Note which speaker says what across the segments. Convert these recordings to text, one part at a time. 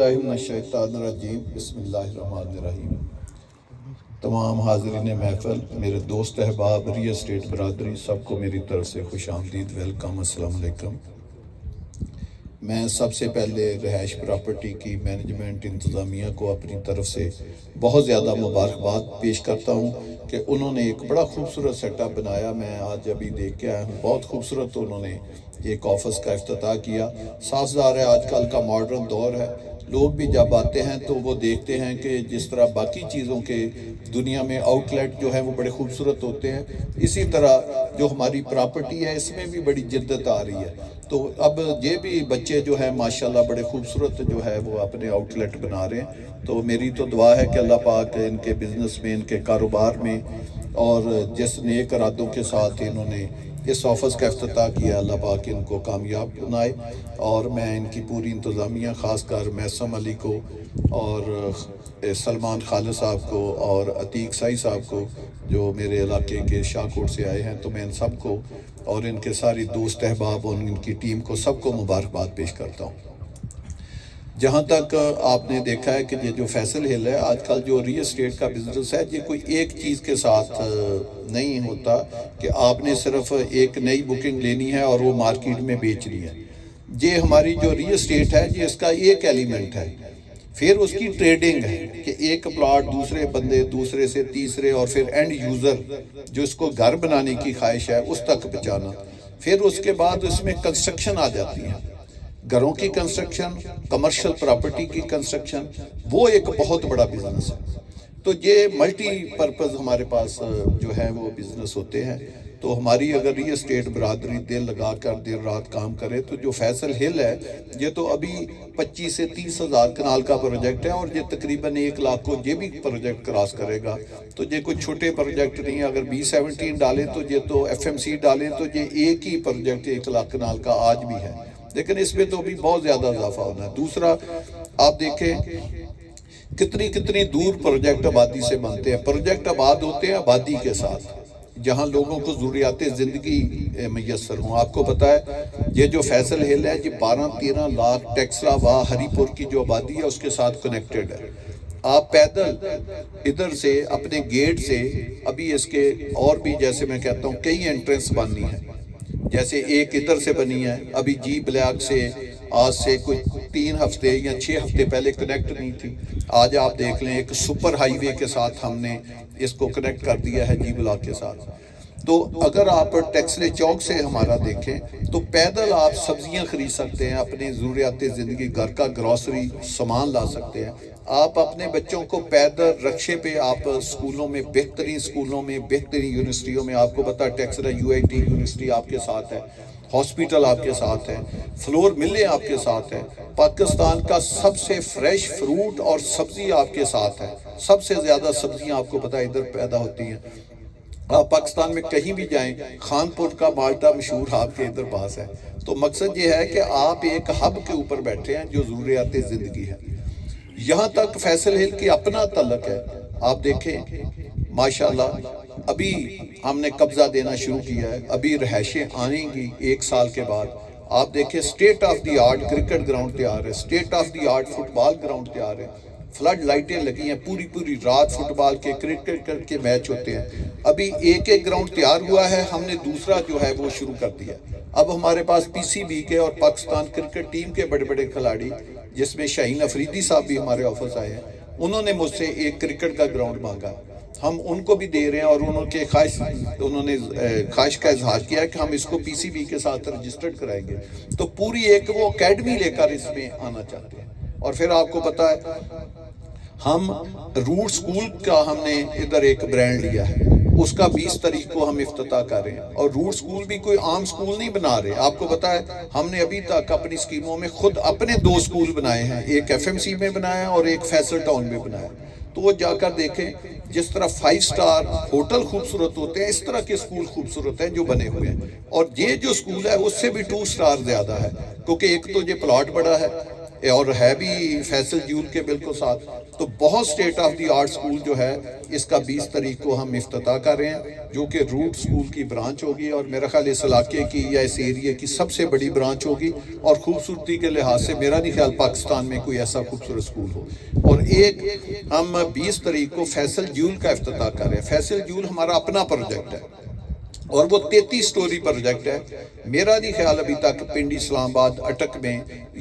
Speaker 1: باللہ من الشیطان الرجیم بسم اللہ الرحمن الرحیم۔ تمام حاضرین محفل، میرے دوست احباب، ریل اسٹیٹ برادری، سب کو میری طرف سے خوش آمدید، ویلکم، السلام علیکم۔ میں سب سے پہلے رہائش پراپرٹی کی مینجمنٹ انتظامیہ کو اپنی طرف سے بہت زیادہ مبارکباد پیش کرتا ہوں کہ انہوں نے ایک بڑا خوبصورت سیٹ اپ بنایا۔ میں آج ابھی دیکھ کے آیا ہوں، بہت خوبصورت انہوں نے ایک آفس کا افتتاح کیا۔ صاف ظاہر ہے آج کل کا ماڈرن دور ہے، لوگ بھی جب آتے ہیں تو وہ دیکھتے ہیں کہ جس طرح باقی چیزوں کے دنیا میں آؤٹ لیٹ جو ہے وہ بڑے خوبصورت ہوتے ہیں، اسی طرح جو ہماری پراپرٹی ہے اس میں بھی بڑی جدت آ رہی ہے۔ تو اب یہ بھی بچے جو ہیں ماشاءاللہ بڑے خوبصورت جو ہے وہ اپنے آؤٹ لیٹ بنا رہے ہیں۔ تو میری تو دعا ہے کہ اللہ پاک ان کے بزنس میں، ان کے کاروبار میں، اور جس نیک ارادوں کے ساتھ انہوں نے اس آفس کا افتتاح کیا، اللہ پاک ان کو کامیاب بنائے۔ اور میں ان کی پوری انتظامیہ، خاص کر میسم علی کو اور سلمان خالد صاحب کو اور عتیق سائی صاحب کو جو میرے علاقے کے شاہ کوٹ سے آئے ہیں، تو میں ان سب کو اور ان کے ساری دوست احباب اور ان کی ٹیم کو سب کو مبارکباد پیش کرتا ہوں۔ جہاں تک آپ نے دیکھا ہے کہ یہ جو فیصل ہل ہے، آج کل جو ریل اسٹیٹ کا بزنس ہے، یہ کوئی ایک چیز کے ساتھ نہیں ہوتا کہ آپ نے صرف ایک نئی بکنگ لینی ہے اور وہ مارکیٹ میں بیچنی ہے۔ یہ ہماری جو ریل اسٹیٹ ہے، یہ اس کا ایک ایلیمنٹ ہے۔ پھر اس کی ٹریڈنگ ہے کہ ایک پلاٹ دوسرے بندے، دوسرے سے تیسرے، اور پھر اینڈ یوزر جو اس کو گھر بنانے کی خواہش ہے اس تک پہنچانا۔ پھر اس کے بعد اس میں کنسٹرکشن آ جاتی ہے، گھروں کی کنسٹرکشن، کمرشل پراپرٹی کی کنسٹرکشن، وہ ایک بہت بڑا بزنس ہے۔ تو یہ ملٹی پرپز ہمارے پاس جو ہے وہ بزنس ہوتے ہیں۔ تو ہماری اگر ریل اسٹیٹ برادری دل لگا کر دیر رات کام کرے تو جو فیصل ہل ہے، یہ تو ابھی 25 سے 30 ہزار کنال کا پروجیکٹ ہے، اور یہ تقریباً 1 لاکھ کو یہ بھی پروجیکٹ کراس کرے گا۔ تو یہ کوئی چھوٹے پروجیکٹ نہیں ہے۔ اگر B17 ڈالیں تو یہ تو FMC ڈالیں تو یہ ایک ہی پروجیکٹ 1 لاکھ کنال کا آج بھی ہے، لیکن اس میں تو ابھی بہت زیادہ اضافہ ہونا ہے۔ دوسرا آپ دیکھیں کتنی دور پروجیکٹ آبادی سے بنتے ہیں۔ پروجیکٹ آباد ہوتے ہیں آبادی کے ساتھ، جہاں لوگوں کو ضروریات زندگی میسر ہوں۔ آپ کو پتا ہے یہ جو فیصل ہل ہے، یہ 12-13 لاکھ ٹیکسلا واہ ہری پور کی جو آبادی ہے اس کے ساتھ کنیکٹڈ ہے۔ آپ پیدل ادھر سے اپنے گیٹ سے، ابھی اس کے اور بھی جیسے میں کہتا ہوں کئی انٹرنس بننی ہے، جیسے ایک ادھر سے بنی ہے، ابھی جی بلیک سے آج سے کوئی 3 ہفتے یا 6 ہفتے پہلے کنیکٹ نہیں تھی۔ آج آپ دیکھ لیں ایک سپر ہائی وے کے ساتھ ہم نے اس کو کنیکٹ کر دیا ہے جی بلاک کے ساتھ۔ تو اگر آپ ٹیکسلے چوک سے ہمارا دیکھیں تو پیدل آپ سبزیاں خرید سکتے ہیں، اپنی ضروریات زندگی، گھر کا گروسری سامان لا سکتے ہیں۔ آپ اپنے بچوں کو پیدل رکشے پہ آپ سکولوں میں، بہترین سکولوں میں، بہترین یونیورسٹیوں میں، آپ کو پتا ٹیکسلا UIT یونیورسٹی آپ کے ساتھ ہے، ہاسپیٹل آپ کے ساتھ ہے، فلور ملیں آپ کے ساتھ ہے، پاکستان کا سب سے فریش فروٹ اور سبزی آپ کے ساتھ ہے۔ سب سے زیادہ سبزیاں آپ کو پتا ادھر پیدا ہوتی ہیں۔ آپ پاکستان میں کہیں بھی جائیں، خانپور کا مالٹا مشہور آپ کے ادھر پاس ہے۔ تو مقصد یہ ہے کہ آپ ایک ہب کے اوپر بیٹھے ہیں جو ضروریات زندگی ہے۔ یہاں تک فیصل ہل کی اپنا تعلق ہے، آپ دیکھیں ماشاءاللہ ابھی ہم نے قبضہ دینا شروع کیا ہے، ابھی رہائشیں آئیں گی 1 سال کے بعد۔ آپ دیکھیں state of the art cricket ground تیار ہے، state of the art football ground تیار ہے، فلڈ لائٹیں لگی ہیں، پوری رات فٹ بال کے کرکٹ کے میچ ہوتے ہیں۔ ابھی ایک گراؤنڈ تیار ہوا ہے، ہم نے دوسرا جو ہے وہ شروع کر دیا۔ اب ہمارے پاس PCB کے اور پاکستان کرکٹ ٹیم کے بڑے کھلاڑی، جس میں شاہین افریدی صاحب بھی ہمارے آفس آئے ہیں، انہوں نے مجھ سے ایک کرکٹ کا گراؤنڈ مانگا، ہم ان کو بھی دے رہے ہیں، اور انہوں نے خواہش کا اظہار کیا کہ ہم اس کو PCB کے ساتھ رجسٹرڈ کرائیں گے۔ تو پوری ایک وہ اکیڈمی لے کر اس میں آنا چاہتے ہیں۔ اور پھر آپ کو پتا ہے ہم روٹ سکول کا ہم نے ادھر ایک برانڈ لیا ہے، اس کا 20 تاریخ کو ہم افتتاح کر رہے ہیں۔ اور روٹ سکول بھی کوئی عام سکول نہیں بنا رہے، آپ کو پتا ہے ہم نے ابھی تک اپنی سکیموں میں خود اپنے 2 سکول بنائے ہیں، ایک FMC میں بنایا اور ایک فیصل ٹاؤن میں بنایا۔ تو وہ جا کر دیکھیں جس طرح 5 سٹار ہوٹل خوبصورت ہوتے ہیں، اس طرح کے سکول خوبصورت ہیں جو بنے ہوئے ہیں۔ اور یہ جو سکول ہے اس سے بھی 2 سٹار زیادہ ہے، کیونکہ ایک تو یہ پلاٹ بڑا ہے، اور ہے بھی فیصل جیول کے بالکل ساتھ. تو بہت state of the art school جو ہے اس کا 20 تاریخ کو ہم افتتاح کر رہے ہیں جو کہ روٹ اسکول کی برانچ ہوگی اور میرا خیال اس علاقے کی یا اس ایریے کی سب سے بڑی برانچ ہوگی اور خوبصورتی کے لحاظ سے میرا نہیں خیال پاکستان میں کوئی ایسا خوبصورت اسکول ہو. اور ایک ہم 20 تاریخ کو فیصل جیول کا افتتاح کر رہے ہیں. فیصل جیول ہمارا اپنا پروجیکٹ ہے اور وہ 33 سٹوری پروجیکٹ ہے. میرا نہیں خیال ابھی تک پنڈی اسلام آباد اٹک میں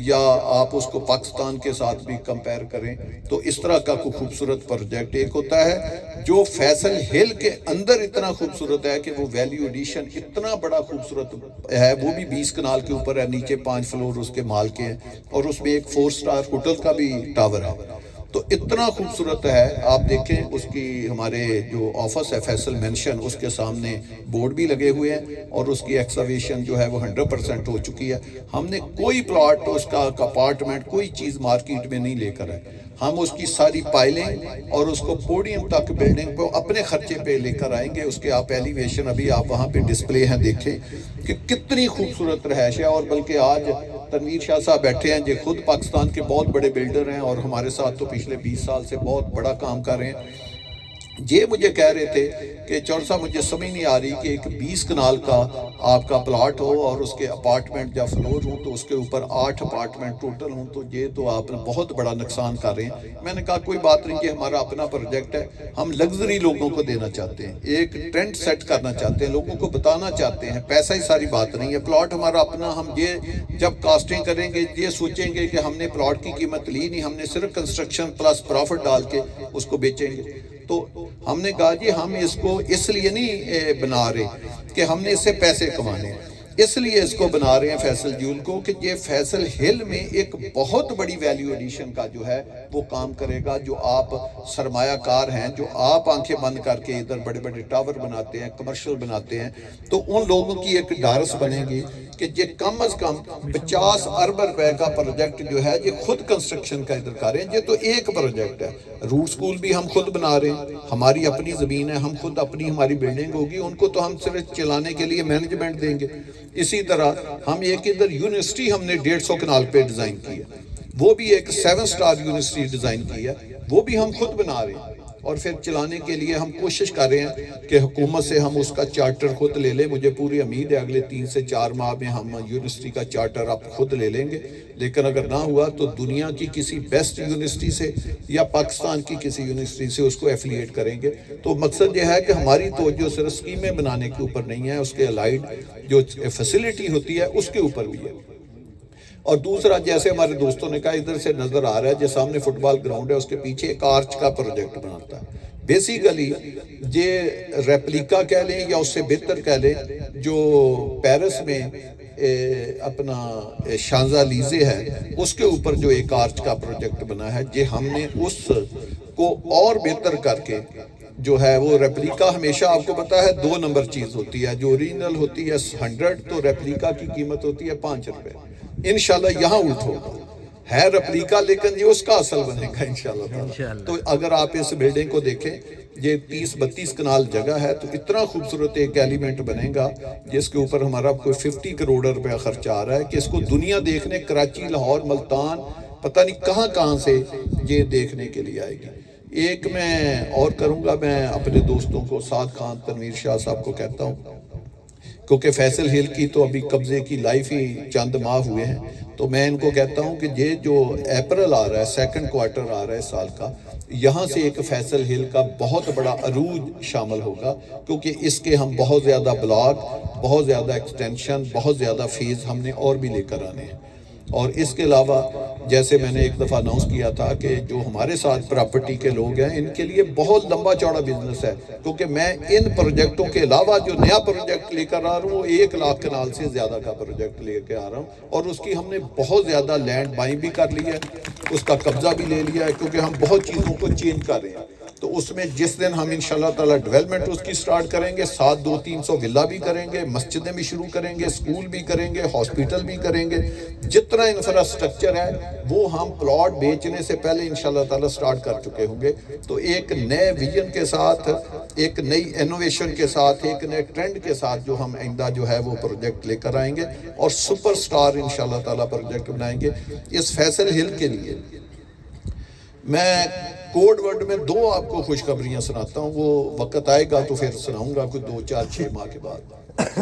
Speaker 1: یا آپ اس کو پاکستان کے ساتھ بھی کمپیئر کریں تو اس طرح کا کوئی خوبصورت پروجیکٹ ایک ہوتا ہے جو فیصل ہل کے اندر اتنا خوبصورت ہے کہ وہ ویلیو ایڈیشن اتنا بڑا خوبصورت ہے. وہ بھی 20 کنال کے اوپر ہے, نیچے 5 فلور اس کے مال کے ہیں اور اس میں ایک 4 سٹار ہوٹل کا بھی ٹاور ہے. تو اتنا خوبصورت ہے. آپ دیکھیں اس کی ہمارے جو آفس ہے فیصل مینشن اس کے سامنے بورڈ بھی لگے ہوئے ہیں اور اس کی ایکسکیویشن جو ہے وہ 100% ہو چکی ہے. ہم نے کوئی پلاٹ اس کا اپارٹمنٹ کوئی چیز مارکیٹ میں نہیں لے کر آئے. ہم اس کی ساری پائلنگ اور اس کو پوڈیم تک بلڈنگ کو اپنے خرچے پہ لے کر آئیں گے. اس کے آپ ایلیویشن ابھی آپ وہاں پہ ڈسپلے ہیں, دیکھیں کہ کتنی خوبصورت رہائش ہے. اور بلکہ آج تنویر شاہ صاحب بیٹھے ہیں, یہ خود پاکستان کے بہت بڑے بلڈر ہیں اور ہمارے ساتھ تو پچھلے 20 سال سے بہت بڑا کام کر رہے ہیں. یہ مجھے کہہ رہے تھے کہ چور صاحب مجھے سمجھ نہیں آ رہی کہ ایک 20 کنال کا آپ کا پلاٹ ہو اور اس کے اپارٹمنٹ یا فلور ہوں تو اس کے اوپر 8 اپارٹمنٹ ٹوٹل ہوں, تو یہ تو آپ بہت بڑا نقصان کر رہے ہیں. میں نے کہا کوئی بات نہیں, یہ ہمارا اپنا پروجیکٹ ہے. ہم لگژری لوگوں کو دینا چاہتے ہیں, ایک ٹرینڈ سیٹ کرنا چاہتے ہیں, لوگوں کو بتانا چاہتے ہیں. پیسہ ہی ساری بات نہیں ہے, پلاٹ ہمارا اپنا. ہم یہ جب کاسٹنگ کریں گے یہ سوچیں گے کہ ہم نے پلاٹ کی قیمت لی نہیں, ہم نے صرف کنسٹرکشن پلس پروفٹ ڈال کے اس کو بیچیں گے. تو ہم نے کہا جی ہم اس کو اس لیے نہیں بنا رہے کہ ہم نے اس سے پیسے کمانے, اس لیے اس کو بنا رہے ہیں فیصل جیول کو کہ یہ فیصل ہل میں ایک بہت بڑی ویلیو ایڈیشن کا جو ہے وہ کام کرے گا. جو آپ سرمایہ کار ہیں, جو آپ آنکھیں بند کر کے ادھر بڑے بڑے ٹاور بناتے ہیں, کمرشل بناتے ہیں, تو ان لوگوں کی ایک ڈھارس بنے گی کہ یہ کم از کم 50 ارب روپے کا پروجیکٹ جو ہے یہ خود کنسٹرکشن کا ادھر کر رہے ہیں. یہ تو ایک پروجیکٹ ہے. روٹ سکول بھی ہم خود بنا رہے ہیں, ہماری اپنی زمین ہے, ہم خود اپنی ہماری بلڈنگ ہوگی, ان کو تو ہم صرف چلانے کے لیے مینجمنٹ دیں گے. اسی طرح ہم ایک ادھر یونیورسٹی ہم نے 150 کنال پہ ڈیزائن کی ہے, وہ بھی ایک 7 سٹار یونیورسٹی ڈیزائن کی ہے, وہ بھی ہم خود بنا رہے ہیں. اور پھر چلانے کے لیے ہم کوشش کر رہے ہیں کہ حکومت سے ہم اس کا چارٹر خود لے لیں. مجھے پوری امید ہے اگلے 3 سے 4 ماہ میں ہم یونیورسٹی کا چارٹر آپ خود لے لیں گے. لیکن اگر نہ ہوا تو دنیا کی کسی بیسٹ یونیورسٹی سے یا پاکستان کی کسی یونیورسٹی سے اس کو ایفیلیٹ کریں گے. تو مقصد یہ ہے کہ ہماری توجہ صرف اسکیمیں بنانے کے اوپر نہیں ہے, اس کے الائڈ جو فیسلٹی ہوتی ہے اس کے اوپر بھی ہے. اور دوسرا جیسے ہمارے دوستوں نے کہا ادھر سے نظر آ رہا ہے جو سامنے فٹ بال گراؤنڈ ہے اس کے پیچھے ایک آرچ کا پروجیکٹ بناتا ہے. بیسیکلی یہ ریپلیکا کہہ لیں یا اس سے بہتر کہہ لیں جو پیرس میں اپنا شانزا لیزے ہے اس کے اوپر جو ایک آرچ کا پروجیکٹ بنا ہے, یہ ہم نے اس کو اور بہتر کر کے جو ہے وہ ریپلیکا ہمیشہ آپ کو پتا ہے 2 نمبر چیز ہوتی ہے. جو اوریجنل ہوتی ہے 100 تو ریپلیکا کی قیمت ہوتی ہے 5 روپے. انشاءاللہ یہاں الٹ ہوگا, ہے ریپلیکا لیکن یہ اس کا اصل بنے گا انشاءاللہ تعالی. تو اگر آپ اس بلڈنگ کو دیکھیں یہ 30-32 کنال جگہ ہے, تو اتنا خوبصورت ایک ایلیمنٹ بنے گا جس کے اوپر ہمارا کوئی 50 کروڑ روپے خرچ آ رہا ہے کہ اس کو دنیا دیکھنے کراچی, لاہور, ملتان پتہ نہیں کہاں کہاں سے یہ دیکھنے کے لیے آئے گی. ایک میں اور کروں گا, میں اپنے دوستوں کو سعد خان تنویر شاہ صاحب کو کہتا ہوں کیونکہ فیصل ہل کی تو ابھی قبضے کی لائف ہی چند ماہ ہوئے ہیں, تو میں ان کو کہتا ہوں کہ یہ جو اپریل آ رہا ہے, 2nd کوارٹر آ رہا ہے سال کا, یہاں سے ایک فیصل ہل کا بہت بڑا عروج شامل ہوگا کیونکہ اس کے ہم بہت زیادہ بلاک, بہت زیادہ ایکسٹینشن, بہت زیادہ فیز ہم نے اور بھی لے کر آنے ہیں. اور اس کے علاوہ جیسے میں نے ایک دفعہ اناؤنس کیا تھا کہ جو ہمارے ساتھ پراپرٹی کے لوگ ہیں ان کے لیے بہت لمبا چوڑا بزنس ہے, کیونکہ میں ان پروجیکٹوں کے علاوہ جو نیا پروجیکٹ لے کر آ رہا ہوں وہ 1 لاکھ کنال سے زیادہ کا پروجیکٹ لے کے آ رہا ہوں, اور اس کی ہم نے بہت زیادہ لینڈ بائنگ بھی کر لی ہے, اس کا قبضہ بھی لے لیا ہے, کیونکہ ہم بہت چیزوں کو چینج کر رہے ہیں. تو اس میں جس دن ہم انشاءاللہ تعالی ڈیولپمنٹ اس کی سٹارٹ کریں گے، 200-300 ولا بھی کریں گے، مسجدیں بھی شروع کریں گے، اسکول بھی کریں گے، ہاسپیٹل بھی کریں گے، جتنا انفراسٹرکچر ہے وہ ہم پلاٹ بیچنے سے پہلے انشاءاللہ تعالی سٹارٹ کر چکے ہوں گے۔ تو ایک نئے ویژن کے ساتھ، ایک نئی انوویشن کے ساتھ، ایک نئے ٹرینڈ کے ساتھ جو ہم آئندہ جو ہے وہ پروجیکٹ لے کر آئیں گے اور سپر سٹار انشاءاللہ تعالی پروجیکٹ بنائیں گے۔ اس فیصل ہل کے لیے میں کوڈ ورڈ میں 2 آپ کو خوشخبریاں سناتا ہوں، وہ وقت آئے گا تو پھر سناؤں گا کوئی 2-4-6 ماہ کے بعد۔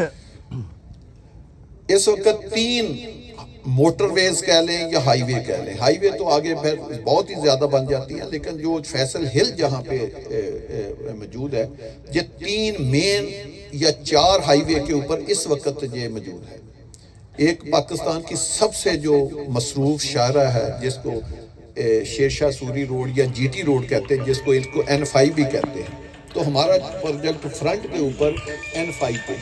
Speaker 1: اس وقت 3 موٹر ویز کہہ لیں یا ہائی وے کہہ لیں، ہائی وے تو آگے بہت ہی زیادہ بن جاتی ہیں، لیکن جو فیصل ہل جہاں پہ موجود ہے، یہ 3 مین یا 4 ہائی وے کے اوپر اس وقت یہ موجود ہے۔ ایک پاکستان کی سب سے جو مصروف شاہراہ ہے جس کو شیر شاہ سوری روڈ یا جی ٹی روڈ کہتے ہیں، جس کو N5 بھی کہتے ہیں، تو ہمارا پروجیکٹ فرنٹ کے اوپر N5 پہ۔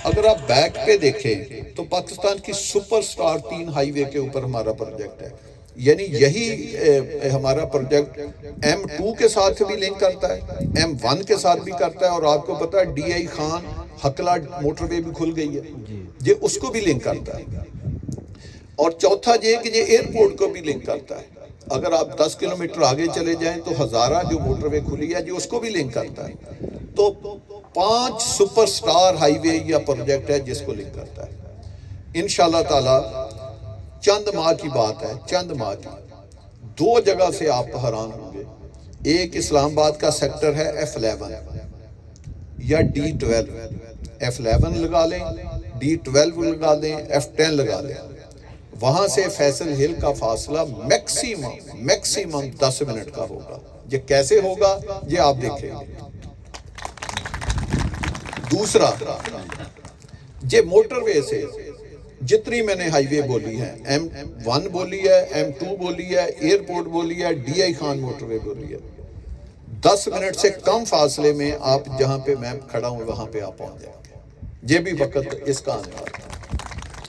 Speaker 1: اگر آپ بیک پہ دیکھیں تو پاکستان کی سپر سٹار 3 ہائی وے کے اوپر ہمارا پروجیکٹ ہے، یعنی یہی ہمارا پروجیکٹ M2 کے ساتھ بھی لنک کرتا ہے، M1 کے ساتھ بھی کرتا ہے، اور آپ کو پتا ہے DI خان حقلہ موٹر وے بھی کھل گئی ہے، یہ اس کو بھی لنک کرتا ہے۔ اور چوتھا یہ کہ یہ ایئرپورٹ کو بھی لنک کرتا ہے۔ اگر آپ 10 کلومیٹر آگے چلے جائیں تو ہزارہ جو موٹر وے کھلی ہے جو اس کو بھی لنک کرتا ہے۔ تو 5 سپر سٹار ہائی وے یا پروجیکٹ ہے جس کو لنک کرتا ہے۔ انشاءاللہ تعالی چند ماہ کی بات ہے، چند ماہ کی 2 جگہ سے آپ حیران ہوں گے۔ ایک اسلام آباد کا سیکٹر ہے F11 یا D12، F11 لگا لیں، D12 لگا لیں، F10 لگا لیں، وہاں سے فیصل ہل کا فاصلہ میکسیمم 10 منٹ کا ہوگا۔ یہ کیسے ہوگا یہ آپ دیکھیں گے۔ دوسرا، یہ موٹر وے سے جتنی میں نے ہائی وے بولی ہے، M1 بولی ہے، M2 بولی ہے، ایئرپورٹ بولی ہے، DI خان موٹر وے بولی ہے، 10 منٹ سے کم فاصلے میں آپ جہاں پہ میں کھڑا ہوں وہاں پہ آپ پہنچ جائیں گے۔ یہ بھی وقت اس کا آنے والا ہے۔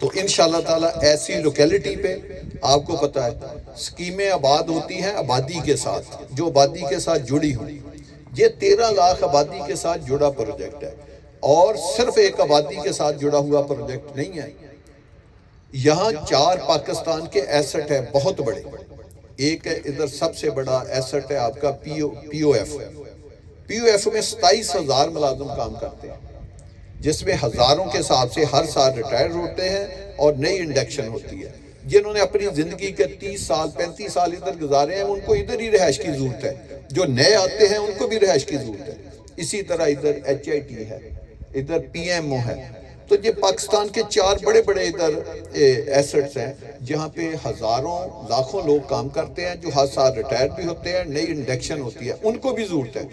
Speaker 1: تو انشاءاللہ تعالی ایسی لوکیلٹی پہ آپ کو پتا ہے سکیمیں آباد ہوتی ہیں آبادی کے ساتھ، جو آبادی کے ساتھ جڑی ہوں۔ یہ 13 لاکھ آبادی کے ساتھ جڑا پروجیکٹ ہے، اور صرف ایک آبادی کے ساتھ جڑا ہوا پروجیکٹ نہیں ہے۔ یہاں 4 پاکستان کے ایسٹ ہے بہت بڑے۔ ایک ہے ادھر سب سے بڑا ایسٹ ہے آپ کا POF میں 27,000 ملازم کام کرتے ہیں، جس میں ہزاروں کے حساب سے ہر سال ریٹائر ہوتے ہیں اور نئی انڈکشن ہوتی ہے۔ جنہوں نے اپنی زندگی کے 30 سال 35 سال ادھر گزارے ہیں ان کو ادھر ہی رہائش کی ضرورت ہے، جو نئے آتے ہیں ان کو بھی رہائش کی ضرورت ہے۔ اسی طرح ادھر HIT ہے، ادھر PMO ہے۔ تو یہ پاکستان کے 4 بڑے بڑے ادھر ایسٹس ہیں جہاں پہ ہزاروں لاکھوں لوگ کام کرتے ہیں، جو ہر سال ریٹائر بھی ہوتے ہیں، نئی انڈکشن ہوتی ہے، ان کو بھی ضرورت ہے۔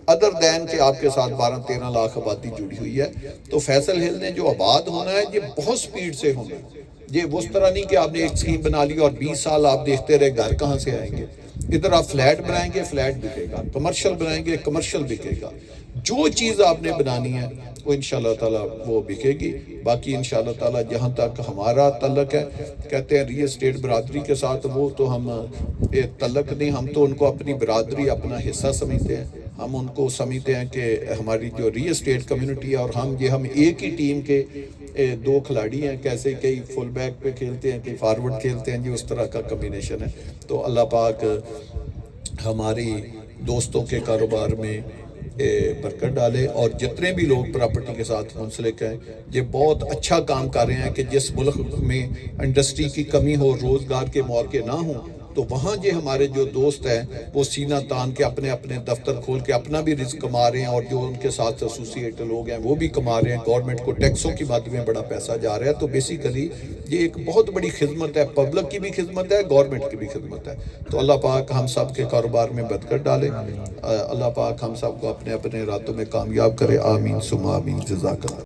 Speaker 1: ادر دین کہ آپ کے ساتھ 12-13 لاکھ آبادی جڑی ہوئی ہے۔ تو فیصل ہل نے جو آباد ہونا ہے یہ بہت سپیڈ سے ہونا ہے۔ یہ اس طرح نہیں کہ آپ نے ایک سکیم بنا لی اور 20 سال آپ دیکھتے رہے گھر کہاں سے آئیں گے۔ ادھر آپ فلیٹ بنائیں گے فلیٹ بکے گا، کمرشل بنائیں گے کمرشل بکے گا، جو چیز آپ نے بنانی ہے وہ انشاءاللہ تعالیٰ وہ بکے گی۔ باقی انشاءاللہ تعالیٰ جہاں تک ہمارا تعلق ہے، کہتے ہیں ریل اسٹیٹ برادری کے ساتھ وہ تو ہم تعلق نہیں، ہم تو ان کو اپنی برادری اپنا حصہ سمجھتے ہیں۔ ہم ان کو سمجھتے ہیں کہ ہماری جو ریل اسٹیٹ کمیونٹی ہے، اور ہم ایک ہی ٹیم کے 2 کھلاڑی ہیں، کیسے کئی فل بیک پہ کھیلتے ہیں، کئی فارورڈ کھیلتے ہیں، اس طرح کا کمبینیشن ہے۔ تو اللہ پاک ہماری دوستوں کے کاروبار میں برکت ڈالے، اور جتنے بھی لوگ پراپرٹی کے ساتھ منسلک ہیں یہ بہت اچھا کام کر رہے ہیں کہ جس ملک میں انڈسٹری کی کمی ہو، روزگار کے مواقع نہ ہوں، تو وہاں یہ ہمارے جو دوست ہیں وہ سینہ تان کے اپنے اپنے دفتر کھول کے اپنا بھی رزق کما رہے ہیں، اور جو ان کے ساتھ ایسوسیٹ لوگ ہیں وہ بھی کما رہے ہیں۔ گورنمنٹ کو ٹیکسوں کی مد میں بڑا پیسہ جا رہا ہے۔ تو بیسیکلی یہ ایک بہت بڑی خدمت ہے، پبلک کی بھی خدمت ہے، گورنمنٹ کی بھی خدمت ہے۔ تو اللہ پاک ہم سب کے کاروبار میں برکت ڈالے، اللہ پاک ہم سب کو اپنے اپنے راتوں میں کامیاب کرے، آمین ثم آمین، جزاک اللہ۔